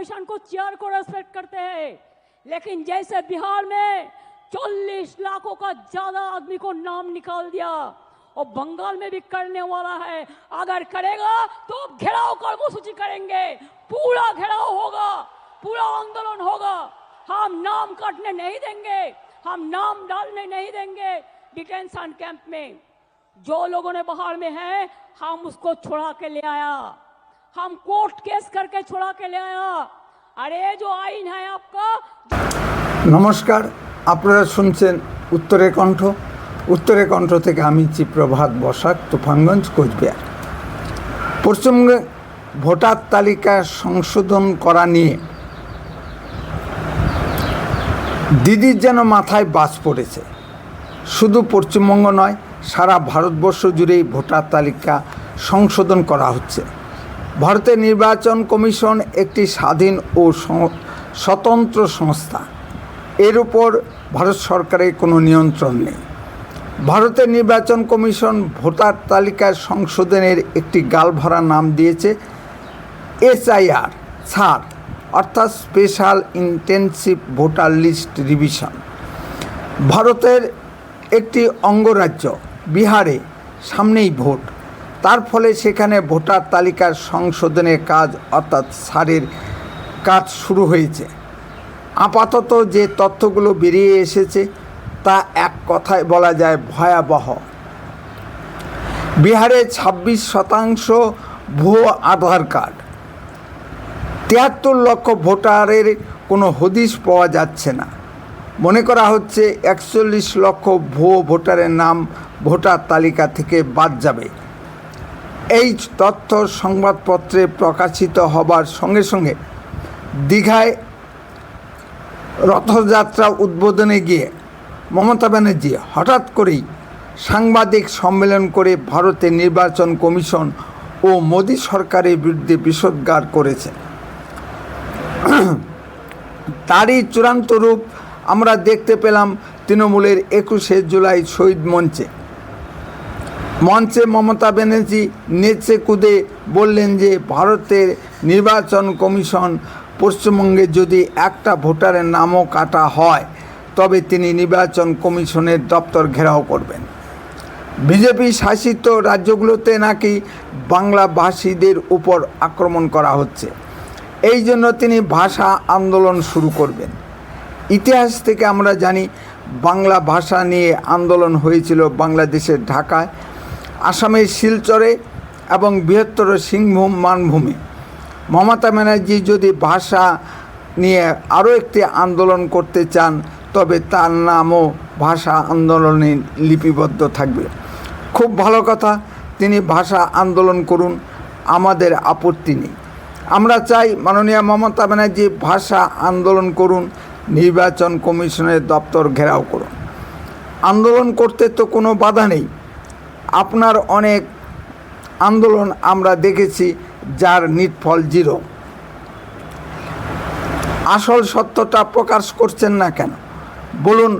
Commission को chair को respect करते हैं, लेकिन जैसे बिहार में 40 लाखों का ज्यादा आदमी को नाम निकाल दिया और बंगाल में भी करने वाला है। अगर करेगा तो घेराव कर्मसूची करेंगे, पूरा घेराव होगा, पूरा आंदोलन होगा। हम नाम काटने नहीं देंगे, हम नाम डालने नहीं देंगे डिटेंशन कैंप में। जो लोगों ने बाहर में है हम उसको छुड़ा के ले आया, हम कोर्ट केस करके छुड़ा के ले आया। अरे जो आईन है आपका। নমস্কার, আপনারা শুনছেন উত্তরের কণ্ঠ। উত্তরের কণ্ঠ থেকে আমি চিপ্রভাত বসাক, তুফানগঞ্জ, কোচবিহার। পশ্চিমবঙ্গে ভোটার তালিকা সংশোধন করা নিয়ে দিদির যেন মাথায় বাজ পড়েছে। শুধু পশ্চিমবঙ্গ নয়, সারা ভারতবর্ষ জুড়েই ভোটার তালিকা সংশোধন করা হচ্ছে। ভারতের নির্বাচন কমিশন একটি স্বাধীন ও স্বতন্ত্র সংস্থা, এর উপর ভারত সরকারের কোনো নিয়ন্ত্রণ নেই। ভারতের নির্বাচন কমিশন ভোটার তালিকা সংশোধনের একটি গালভরা নাম দিয়েছে SIR ছাড়, অর্থাৎ special intensive voter list revision. ভারতের একটি অঙ্গরাজ্য বিহারে সামনেই ভোট, তার ফলে সেখানে ভোটার তালিকার সংশোধনের কাজ অর্থাৎ সারের কাজ শুরু হয়েছে। আপাতত যে তথ্যগুলো বেরিয়ে এসেছে তা এক কথায় বলা যায় ভয়াবহ। বিহারে 26% ভুয়ো আধার কার্ড, 73 লক্ষ ভোটারের কোনো হদিশ পাওয়া যাচ্ছে না। মনে করা হচ্ছে 41 লক্ষ ভুয়ো ভোটারের নাম ভোটার তালিকা থেকে বাদ যাবে। এই তথ্য সংবাদপত্রে প্রকাশিত হবার সঙ্গে সঙ্গে দীঘায় রথযাত্রা উদ্বোধনে গিয়ে মমতা ব্যানার্জি হঠাৎ করেই সাংবাদিক সম্মেলন করে ভারতের নির্বাচন কমিশন ও মোদী সরকারের বিরুদ্ধে বিষোদ্গার করেছেন। তারই চূড়ান্ত রূপ আমরা দেখতে পেলাম তৃণমূলের 21শে জুলাই শহীদ মঞ্চে মমতা ব্যানার্জি নেচে কুদে বললেন যে ভারতের নির্বাচন কমিশন পশ্চিমবঙ্গে যদি একটা ভোটারের নামও কাটা হয় তবে তিনি নির্বাচন কমিশনের দপ্তর ঘেরাও করবেন। বিজেপি শাসিত রাজ্যগুলোতে নাকি বাংলাভাষীদের উপর আক্রমণ করা হচ্ছে, এই জন্য তিনি ভাষা আন্দোলন শুরু করবেন। ইতিহাস থেকে আমরা জানি বাংলা ভাষা নিয়ে আন্দোলন হয়েছিল বাংলাদেশের ঢাকায়, আসামের শিলচরে এবং বৃহত্তর সিংভূম মানভূমে। মমতা ব্যানার্জি যদি ভাষা নিয়ে আরও একটি আন্দোলন করতে চান তবে তার নামও ভাষা আন্দোলনে লিপিবদ্ধ থাকবে। খুব ভালো কথা, তিনি ভাষা আন্দোলন করুন, আমাদের আপত্তি নেই। আমরা চাই মাননীয় মমতা ব্যানার্জি ভাষা আন্দোলন করুন, নির্বাচন কমিশনের দপ্তর ঘেরাও করুন। আন্দোলন করতে তো কোনো বাধা নেই। আপনার অনেক আন্দোলন আমরা দেখেছি যার নিটফল জিরো। আসল সত্যটা প্রকাশ করছেন না কেন? বলুন,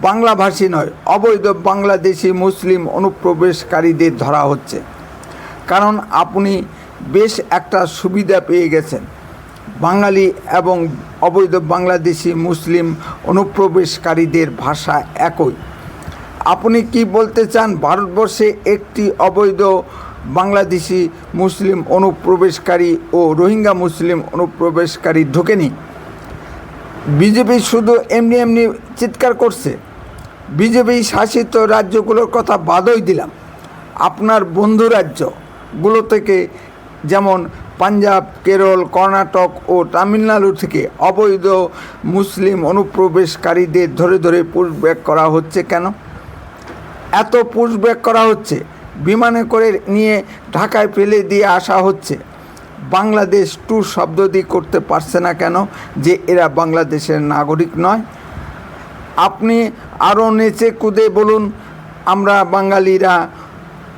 বাংলাভাষী নয়, অবৈধ বাংলাদেশি মুসলিম অনুপ্রবেশকারীদের ধরা হচ্ছে। কারণ আপনি বেশ একটা সুবিধা পেয়ে গেছেন, বাঙালি এবং অবৈধ বাংলাদেশি মুসলিম অনুপ্রবেশকারীদের ভাষা একই। আপনি কি বলতে চান ভারতবর্ষে একটি অবৈধ বাংলাদেশি মুসলিম অনুপ্রবেশকারী ও রোহিঙ্গা মুসলিম অনুপ্রবেশকারী ঢোকেনি? বিজেপি শুধু এমনি এমনি চিৎকার করছে। বিজেপি শাসিত রাজ্যগুলোর কথা বাদই দিলাম, আপনার বন্ধু রাজ্যগুলো থেকে যেমন পাঞ্জাব, কেরল, কর্ণাটক ও তামিলনাড়ু থেকে অবৈধ মুসলিম অনুপ্রবেশকারীদের ধরে ধরে পুশব্যাক করা হচ্ছে কেন? এত পুশব্যাক করা হচ্ছে, বিমানে করে নিয়ে ঢাকায় ফেলে দিয়ে আসা হচ্ছে। বাংলাদেশ টু শব্দ দিয়ে করতে পারছে না কেন যে এরা বাংলাদেশের নাগরিক নয়? আপনি আরও নেচে কুদে বলুন, আমরা বাঙালিরা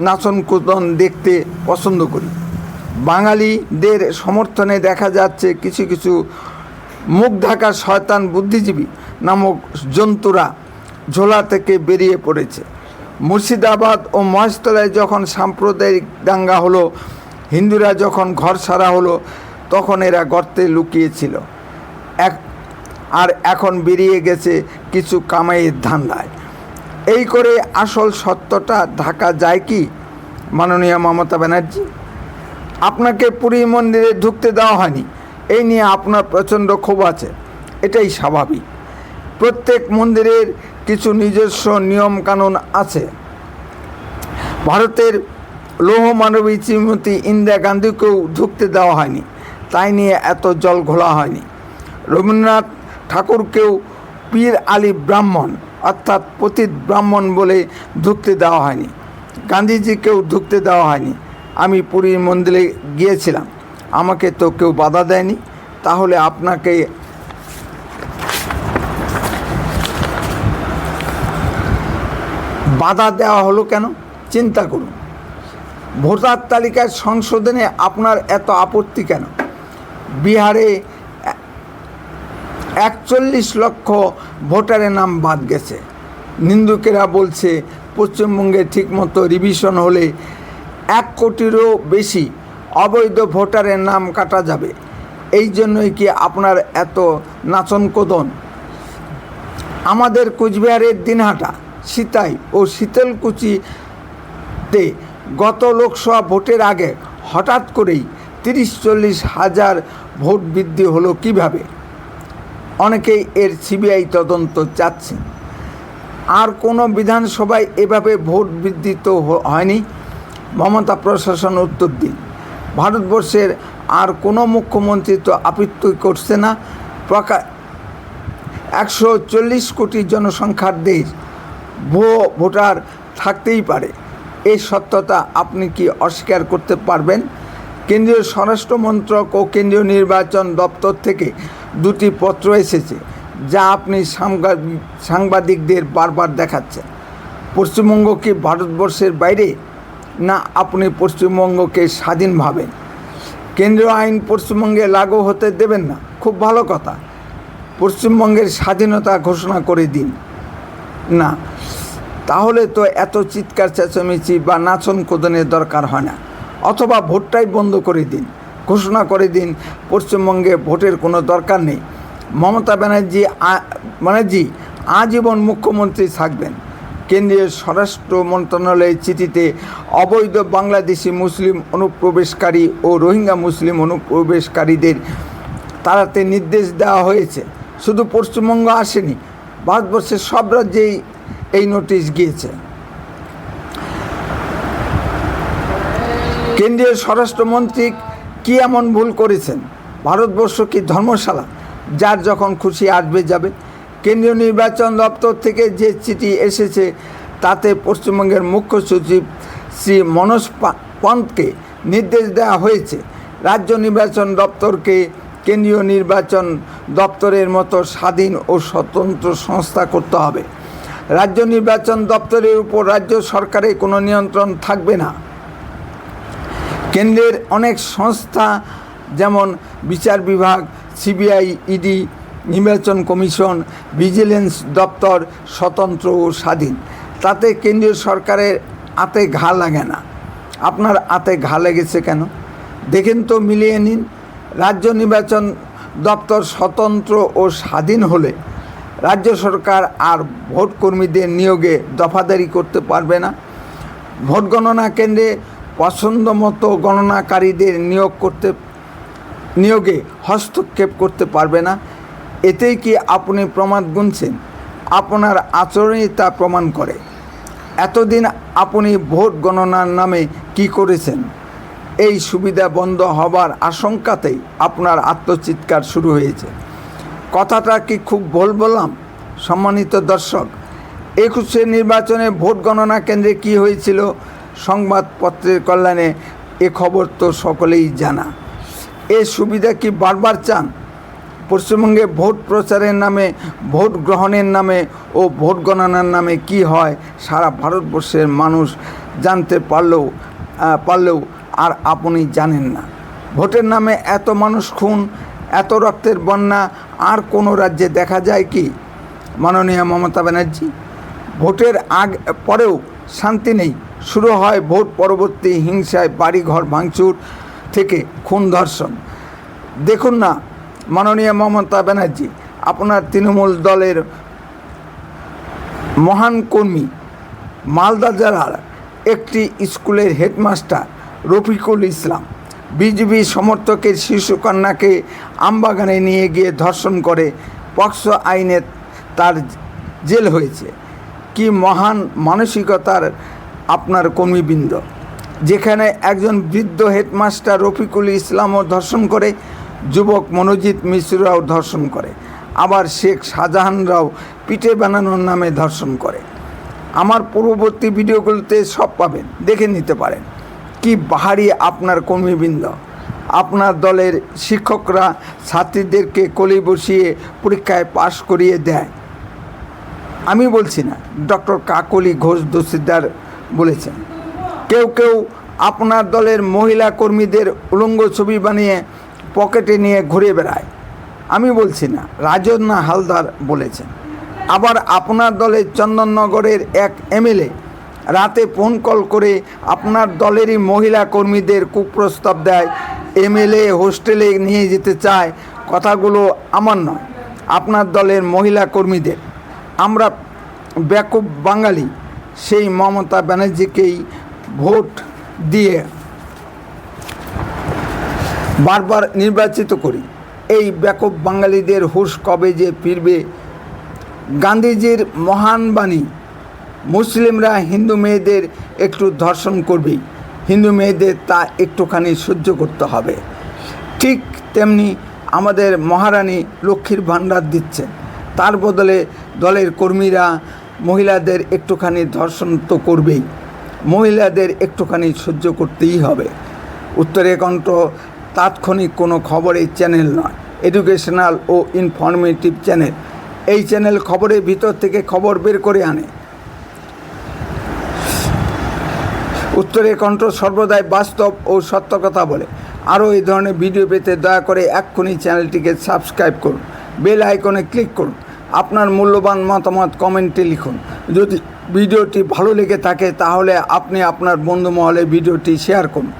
নাচন কুদন দেখতে পছন্দ করি। বাঙালিদের সমর্থনে দেখা যাচ্ছে কিছু কিছু মুখ ঢাকা শয়তান বুদ্ধিজীবী নামক জন্তুরা ঝোলা থেকে বেরিয়ে পড়েছে। মুর্শিদাবাদ ও মহেশতলায় যখন সাম্প্রদায়িক দাঙ্গা হলো, হিন্দুরা যখন ঘর ছাড়া হলো, তখন এরা গর্তে লুকিয়েছিল, আর এখন বেরিয়ে গেছে কিছু কামাইয়ের ধান্দায়। এই করে আসল সত্যটা ঢাকা যায় কি মাননীয় মমতা ব্যানার্জি? আপনাকে পুরী মন্দিরে ঢুকতে দেওয়া হয়নি, এই নিয়ে আপনার প্রচণ্ড ক্ষোভ আছে। এটাই স্বাভাবিক। প্রত্যেক মন্দিরের কিছু নিজস্ব নিয়মকানুন আছে। ভারতের লৌহ মানবী শ্রীমতী ইন্দিরা গান্ধীকেও ঢুকতে দেওয়া হয়নি, তাই নিয়ে এত জল ঘোলা হয়নি। রবীন্দ্রনাথ ঠাকুরকেও পীর আলী ব্রাহ্মণ অর্থাৎ পতিত ব্রাহ্মণ বলে ঢুকতে দেওয়া হয়নি। গান্ধীজিকেও ঢুকতে দেওয়া হয়নি। আমি পুরীর মন্দিরে গিয়েছিলাম, আমাকে তো কেউ বাধা দেয়নি। তাহলে আপনাকে বাধা দেওয়া হলো কেন? চিন্তা করুন। ভোটার তালিকার সংশোধনে আপনার এত আপত্তি কেন? বিহারে 41 লক্ষ ভোটারের নাম বাদ গেছে। নিন্দুকেরা বলছে পশ্চিমবঙ্গে ঠিকমতো রিভিশন হলে 1 কোটিরও বেশি অবৈধ ভোটারের নাম কাটা যাবে। এই জন্যই কি আপনার এত নাচনকোদন? আমাদের কোচবিহারের দিনহাটা, সিতাই ও শীতলকুচিতে গত লোকসভা ভোটের আগে হঠাৎ করেই 30-40 হাজার ভোট বৃদ্ধি হলো কিভাবে? অনেকেই এর সিবিআই তদন্ত চাচ্ছেন। আর কোনো বিধানসভায় এভাবে ভোট বৃদ্ধি তো হয়নি। মমতা প্রশাসন উত্তর দিন। ভারতবর্ষের আর কোনো মুখ্যমন্ত্রী তো আপত্তি করছে না। 140 কোটি জনসংখ্যার দেশ, ভোটার থাকতেই পারে। এই সত্যতা আপনি কি অস্বীকার করতে পারবেন? কেন্দ্রীয় স্বরাষ্ট্র মন্ত্রক ও কেন্দ্রীয় নির্বাচন দপ্তর থেকে 2টি পত্র এসেছে, যা আপনি সাংবাদিকদের বারবার দেখাচ্ছেন। পশ্চিমবঙ্গ কি ভারতবর্ষের বাইরে? না আপনি পশ্চিমবঙ্গকে স্বাধীন ভাবেন? কেন্দ্রীয় আইন পশ্চিমবঙ্গে লাগু হতে দেবেন না, খুব ভালো কথা। পশ্চিমবঙ্গের স্বাধীনতা ঘোষণা করে দিন না, তাহলে তো এত চিৎকার চেঁচামেচি বা নাচন কোদনের দরকার হয় না। অথবা ভোটটাই বন্ধ করে দিন, ঘোষণা করে দিন পশ্চিমবঙ্গে ভোটের কোনো দরকার নেই। মমতা ব্যানার্জি আজীবন মুখ্যমন্ত্রী থাকবেন। কেন্দ্রীয় স্বরাষ্ট্র মন্ত্রণালয়ের চিঠিতে অবৈধ বাংলাদেশি মুসলিম অনুপ্রবেশকারী ও রোহিঙ্গা মুসলিম অনুপ্রবেশকারীদের তাড়াতে নির্দেশ দেওয়া হয়েছে। শুধু পশ্চিমবঙ্গ আসেনি, ভারতবর্ষের সব রাজ্যেই এই নোটিশ গিয়েছে। কেন্দ্রীয় স্বরাষ্ট্রমন্ত্রী কি এমন ভুল করেছেন? ভারতবর্ষ কি ধর্মশালা যার যখন খুশি আসবে যাবে? কেন্দ্রীয় নির্বাচন দপ্তর থেকে যে চিঠি এসেছে তাতে পশ্চিমবঙ্গের মুখ্য সচিব শ্রী মনোজ পন্তকে নির্দেশ দেওয়া হয়েছে রাজ্য নির্বাচন দপ্তরকে কেন্দ্রীয় নির্বাচন দপ্তরের মতো স্বাধীন ও স্বতন্ত্র সংস্থা করতে হবে। রাজ্য নির্বাচন দপ্তরের উপর রাজ্য সরকারের কোনো নিয়ন্ত্রণ থাকবে না। কেন্দ্রের অনেক সংস্থা যেমন বিচার বিভাগ, সিবিআই, ইডি, নির্বাচন কমিশন, ভিজিলেন্স দপ্তর স্বতন্ত্র ও স্বাধীন। তাতে কেন্দ্রীয় সরকারের হাতে ঘা লাগে না। আপনার হাতে ঘা লেগেছে কেন? দেখেন তো, মিলিয়ে নিন। রাজ্য নির্বাচন দপ্তর স্বতন্ত্র ও স্বাধীন হলে রাজ্য সরকার আর ভোট কর্মীদের নিয়োগে দফাদারি করতে পারবে না। ভোট গণনা কেন্দ্রে পছন্দ মতো গণনাকারীদের নিয়োগে হস্তক্ষেপ করতে পারবে না। এতেই কি আপনি প্রমাদ গুনছেন? আপনার আচরণই তা প্রমাণ করে। এতদিন আপনি ভোট গণনার নামে কি করেছেন? এই সুবিধা বন্ধ হবার আশঙ্কাতেই আপনার আত্মচিৎকার শুরু হয়েছে। কথাটা কি খুব ভুল বললাম? সম্মানিত দর্শক, 21 নির্বাচনে ভোট গণনা কেন্দ্রে কি হয়েছিল সংবাদপত্রের কল্যাণে এ খবর তো সকলেই জানা। এ সুবিধা কি বারবার চান? পশ্চিমবঙ্গে ভোট প্রচারের নামে, ভোট গ্রহণের নামে ও ভোট গণনার নামে কি হয় সারা ভারতবর্ষের মানুষ জানতে পারলেও আর আপনি জানেন না। ভোটের নামে এত মানুষ খুন, এত রক্তের বন্যা আর কোনো রাজ্যে দেখা যায় কি মাননীয় মমতা ব্যানার্জি? ভোটের পরেও শান্তি নেই, শুরু হয় ভোট পরবর্তী হিংসায়, বাড়িঘর ভাঙচুর থেকে খুন ধর্ষণ। দেখুন না মাননীয় মমতা ব্যানার্জি, আপনার তৃণমূল দলের মহান কর্মী মালদা জেলার একটি স্কুলের হেডমাস্টার রফিকুল ইসলাম বিজেপি সমর্থকের শিশুকন্যাকে আমবাগানে নিয়ে গিয়ে ধর্ষণ করে পক্সো আইনে তার জেল হয়েছে। কি মহান মানসিকতার আপনার কর্মীবৃন্দ! যেখানে একজন বৃদ্ধ হেডমাস্টার রফিকুল ইসলামও ধর্ষণ করে, যুবক মনোজিৎ মিশ্ররাও ধর্ষণ করে, আবার শেখ শাহজাহানরাও পিঠে বানানোর নামে ধর্ষণ করে। আমার পূর্ববর্তী ভিডিওগুলোতে সব পাবেন, দেখে নিতে পারেন। কি বাহারি আপনার কর্মীবৃন্দ! আপনার দলের শিক্ষকরা ছাত্রীদেরকে কোলে বসিয়ে পরীক্ষায় পাশ করিয়ে দেয়। আমি বলছি না, ডক্টর কাকলি ঘোষ দস্তিদার বলেছেন। কেউ কেউ আপনার দলের মহিলা কর্মীদের উলঙ্গ ছবি বানিয়ে পকেটে নিয়ে ঘুরে বেড়ায়। আমি বলছি না, রাজন্না হালদার বলেছেন। আবার আপনার দলের চন্দননগরের এক এমএলএ রাতে ফোন কল করে আপনার দলেরই মহিলা কর্মীদের কুপ্রস্তাব দেয়, এমএলএ হোস্টেলে নিয়ে যেতে চায়। কথাগুলো আমার নয়, আপনার দলের মহিলা কর্মীদের। আমরা বেকুব বাঙালি সেই মমতা ব্যানার্জিকেই ভোট দিয়ে বারবার নির্বাচিত করি। এই বেকুব বাঙালিদের হুঁশ কবে যে ফিরবে? গান্ধীজির মহান বাণী, মুসলিমরা হিন্দু মেয়েদের একটু ধর্ষণ করবেই, হিন্দু মেয়েদের তা একটুখানি সহ্য করতে হবে। ঠিক তেমনি আমাদের মহারানী লক্ষ্মীর ভাণ্ডার দিচ্ছেন, তার বদলে দলের কর্মীরা মহিলাদের একটুখানি ধর্ষণ তো করবেই, মহিলাদের একটুখানি সহ্য করতেই হবে। উত্তরে কণ্ঠ তাৎক্ষণিক কোনো খবরের চ্যানেল নয়, এডুকেশনাল ও ইনফরমেটিভ চ্যানেল। এই চ্যানেল খবরের ভিতর থেকে খবর বের করে আনে। উত্তরে কণ্ঠ সর্বদাই বাস্তব ও সত্য কথা বলে। আরও এই ধরনের ভিডিও পেতে দয়া করে এক্ষুনি চ্যানেলটিকে সাবস্ক্রাইব করুন, বেল আইকনে ক্লিক করুন, আপনার মূল্যবান মতামত কমেন্টে লিখুন। যদি ভিডিওটি ভালো লেগে থাকে তাহলে আপনি আপনার বন্ধু মহলে ভিডিওটি শেয়ার করুন।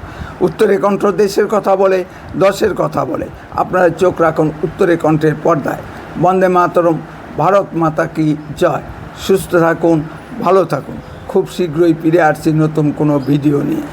উত্তরে কণ্ঠ দেশের কথা বলে, দশের কথা বলে। আপনারা চোখ রাখুন উত্তরে কণ্ঠের পর্দায়। বন্দে মাতরম, ভারত মাতা কি জয়। সুস্থ থাকুন, ভালো থাকুন। খুব শীঘ্রই ফিরে আসছি নতুন কোনো ভিডিও নিয়ে।